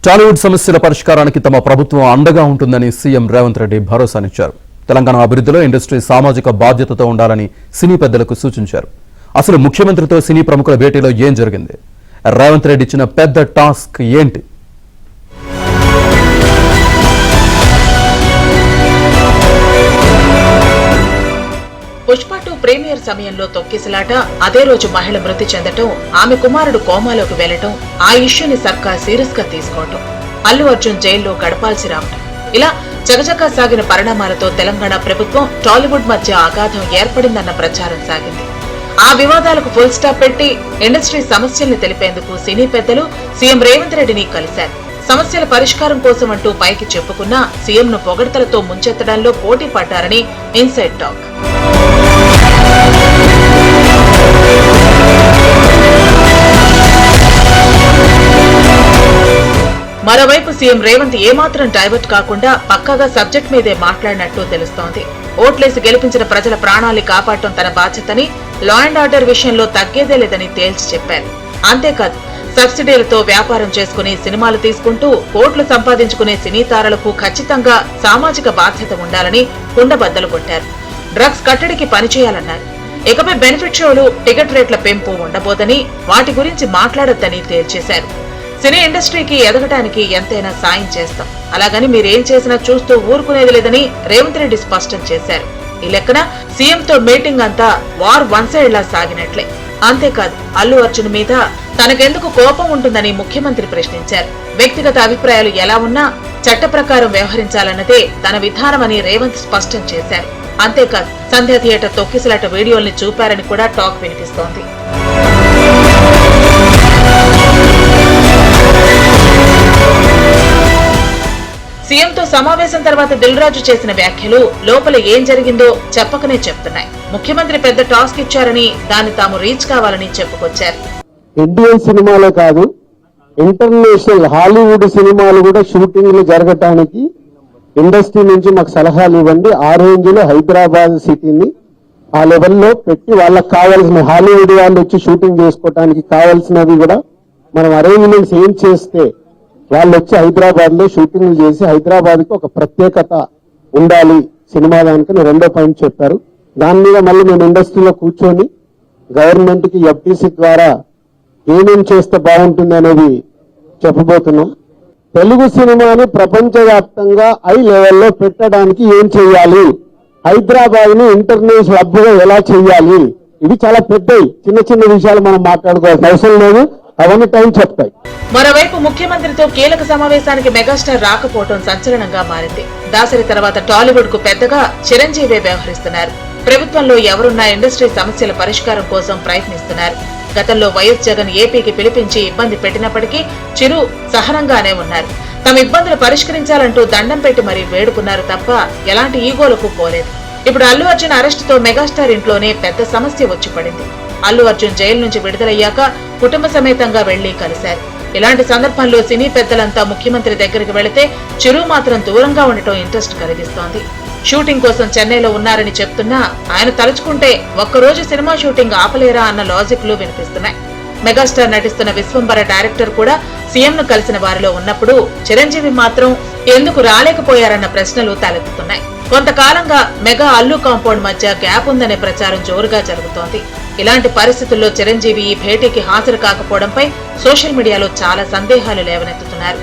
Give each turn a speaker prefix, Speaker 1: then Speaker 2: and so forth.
Speaker 1: టాలీవుడ్ సమస్యల పరిష్కారానికి తమ ప్రభుత్వం అండగా ఉంటుందని సీఎం రేవంత్ రెడ్డి భరోసానిచ్చారు. తెలంగాణ అభివృద్ధిలో ఇండస్ట్రీ సామాజిక బాధ్యతతో ఉండాలని సినీ పెద్దలకు సూచించారు. అసలు ముఖ్యమంత్రితో సినీ ప్రముఖుల భేటీలో ఏం జరిగింది? రేవంత్ రెడ్డి ఇచ్చిన పెద్ద టాస్క్ ఏంటి?
Speaker 2: పుష్ప 2 ప్రీమియర్ సమయంలో తొక్కిసలాట, అదే రోజు మహిళ మృతి చెందటం, ఆమె కుమారుడు కోమాలోకి వెళ్లటం, ఆ ఇష్యూని సర్కార్ సీరియస్ గా తీసుకోవటం, అల్లు అర్జున్ జైల్లో గడపాల్సి రావటం, ఇలా చకచకా సాగిన పరిణామాలతో తెలంగాణ ప్రభుత్వం టాలీవుడ్ మధ్య అగాధం ఏర్పడిందన్న ప్రచారం సాగింది. ఆ వివాదాలకు ఫుల్ స్టాప్ పెట్టి ఇండస్ట్రీ సమస్యల్ని తెలిపేందుకు సినీ పెద్దలు సీఎం రేవంత్ రెడ్డిని కలిశారు. సమస్యల పరిష్కారం కోసం అంటూ పైకి చెప్పుకున్నా సీఎంను పొగడ్తలతో ముంచెత్తడంలో పోటీ పడ్డారని ఇన్సైడ్ టాక్. మరోవైపు సీఎం రేవంత్ ఏమాత్రం డైవర్ట్ కాకుండా పక్కాగా సబ్జెక్ట్ మీదే మాట్లాడినట్టు తెలుస్తోంది. ఓట్లేసి గెలిపించిన ప్రజల ప్రాణాల్ని కాపాడటం తన బాధ్యతని, లా అండ్ ఆర్డర్ విషయంలో తగ్గేదే లేదని తేల్చి చెప్పారు. అంతేకాదు, సబ్సిడీలతో వ్యాపారం చేసుకుని సినిమాలు తీసుకుంటూ కోట్లు సంపాదించుకునే సినీ తారలకు ఖచ్చితంగా సామాజిక బాధ్యత ఉండాలని కుండబద్దలు కొట్టారు. డ్రగ్స్ కట్టడికి పనిచేయాలన్నారు. ఇకపై బెనిఫిట్ షోలు, టికెట్ రేట్ల పెంపు ఉండబోదని, వాటి గురించి మాట్లాడొద్దని తేల్చేశారు. సినీ ఇండస్ట్రీకి ఎదగటానికి ఎంతైనా సాయం చేస్తాం, అలాగని మీరేం చేసినా చూస్తూ ఊరుకునేది లేదని రేవంత్ రెడ్డి స్పష్టం చేశారు. ఈ లెక్కన సీఎంతో మీటింగ్ అంతా వార్ వన్ సైడ్ లా సాగినట్లే. అంతేకాదు, అల్లు అర్జున్ మీద తనకెందుకు కోపం ఉంటుందని ముఖ్యమంత్రి ప్రశ్నించారు. వ్యక్తిగత అభిప్రాయాలు ఎలా ఉన్నా చట్ట ప్రకారం వ్యవహరించాలన్నదే తన విధానమని రేవంత్ స్పష్టం చేశారు. అంతేకాదు, సంధ్య థియేటర్ తొక్కిసలాట వీడియోల్ని చూపారని కూడా టాక్ వినిపిస్తోంది. సీఎంతో సమావేశం తర్వాత దిల్ రాజు చేసిన వ్యాఖ్యలు లోపల ఏం జరిగిందో చెప్పకనే చెప్తున్నాయి. ముఖ్యమంత్రి పెద్ద టాస్క్ ఇచ్చారని, దాన్ని తాము రీచ్ కావాలని చెప్పుకొచ్చారు.
Speaker 3: ఇండియన్ సినిమాలే కాదు, ఇంటర్నేషనల్ హాలీవుడ్ సినిమాలు కూడా షూటింగ్లు జరగటానికి ఇండస్ట్రీ నుంచి మాకు సలహాలు ఇవ్వండి. ఆ రేంజ్ లో హైదరాబాద్ సిటీని ఆ లెవెల్లో పెట్టి వాళ్ళకి కావాల్సిన హాలీవుడ్ వాళ్ళు వచ్చి షూటింగ్ చేసుకోవటానికి కావాల్సినవి కూడా మనం అరేంజ్మెంట్స్ ఏం చేస్తే వాళ్ళు వచ్చి హైదరాబాద్ లో షూటింగ్లు చేసి హైదరాబాద్ కి ఒక ప్రత్యేకత ఉండాలి సినిమా దానికి రెండో పాయింట్ చెప్పారు. దాని మీద మళ్ళీ మేము ఇండస్ట్రీలో కూర్చొని గవర్నమెంట్ కి ఎఫ్టీసీ ద్వారా ఏమేం చేస్తే బాగుంటుంది అనేది చెప్పబోతున్నాం. తెలుగు సినిమాని ప్రపంచవ్యాప్తంగా హై లెవెల్లో పెట్టడానికి ఏం చేయాలి, హైదరాబాద్ ని ఇంటర్నేషనల్ హబ్ గా ఎలా చేయాలి, ఇవి చాలా పెద్దవి. చిన్న చిన్న విషయాలు మనం మాట్లాడుకోవాల్సిన అవసరం లేదు, అవన్నీ టైం చెప్తాయి.
Speaker 2: మరోవైపు ముఖ్యమంత్రితో కీలక సమావేశానికి మెగాస్టార్ రాకపోవడం సంచలనంగా మారింది. దాసరి తర్వాత టాలీవుడ్ కు పెద్దగా చిరంజీవే వ్యవహరిస్తున్నారు. ప్రభుత్వంలో ఎవరున్నా ఇండస్ట్రీ సమస్యల పరిష్కారం కోసం ప్రయత్నిస్తున్నారు. గతంలో వైఎస్ జగన్ ఏపీకి పిలిపించి ఇబ్బంది పెట్టినప్పటికీ చిరు సహనంగానే ఉన్నారు. తమ ఇబ్బందులు పరిష్కరించాలంటూ దండం పెట్టి మరీ వేడుకున్నారు తప్ప ఎలాంటి ఈగోలకు పోలేదు. ఇప్పుడు అల్లు అర్జున్ అరెస్టుతో మెగాస్టార్ ఇంట్లోనే పెద్ద సమస్య వచ్చి పడింది. అల్లు అర్జున్ జైలు నుంచి విడుదలయ్యాక కుటుంబ సమేతంగా వెళ్లి కలిశారు. ఇలాంటి సందర్భంలో సినీ పెద్దలంతా ముఖ్యమంత్రి దగ్గరికి వెళితే చిరు మాత్రం దూరంగా ఉండటం ఇంట్రెస్ట్ కలిగిస్తోంది. షూటింగ్ కోసం చెన్నైలో ఉన్నారని చెప్తున్నా ఆయన తలుచుకుంటే ఒక్కరోజు సినిమా షూటింగ్ ఆపలేరా అన్న లాజిక్లు వినిపిస్తున్నాయి. మెగాస్టార్ నటిస్తున్న విశ్వంబర డైరెక్టర్ కూడా సీఎంను కలిసిన వారిలో ఉన్నప్పుడు చిరంజీవి మాత్రం ఎందుకు రాలేకపోయారన్న ప్రశ్నలు తలెత్తుతున్నాయి. కొంతకాలంగా మెగా అల్లు కాంపౌండ్ మధ్య గ్యాప్ ఉందనే ప్రచారం జోరుగా జరుగుతోంది. ఇలాంటి పరిస్థితుల్లో చిరంజీవి ఈ భేటీకి హాజరు కాకపోవడంపై సోషల్ మీడియాలో చాలా సందేహాలు లేవనెత్తుతున్నారు.